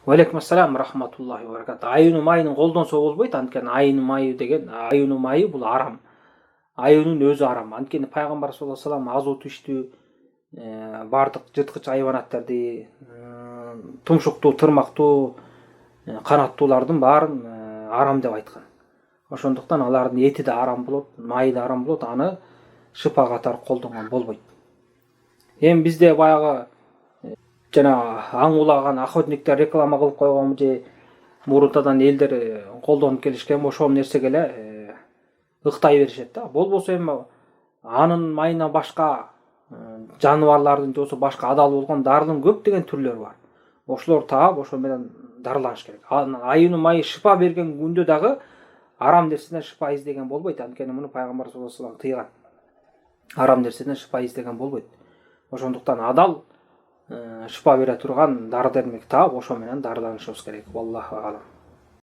Алейкум ассалам рахматуллахи ва баракату. Аюну майын колдонсо болбойт. Анткени айын майы деген аюну майы бул арам. Аюнун өзү арам. Анткени пайгамбар саллаллаху алейхи вассалам азуу түштүү бардык жырткыч хайванаттарды, тумшуктуу, тырмактуу, канаттуулардын баарын арам деп айткан. Ошондуктан алардын эти да арам болот, майы да арам болот. Аны шыпа катары колдонгон болбойт. Эми бизде баягы жана аң улаган охотниктер реклама кылып койгон же мурунтадан элдер колдонуп келишкен ошол нерсеге эле ыктай беришет да. Болбосо эми анын майынан башка жаныбарлардын же болбосо башка адал болгон дарынын көптөгөн түрлөрү бар. Ошолор таап ошол менен дарыланыш керек. Аюнун майы шыпа берген күндө дагы арам нерседен шыпа издеген болбойт. Анткени муну пайгамбар саллаллаху алейхи вассалам тыйган. Арам нерседен шыпа издеген болбойт. Ошондуктан адал шыпа бере турган дары дермек таап ошо менен дарыланышыбыз керек. Валлаху алам.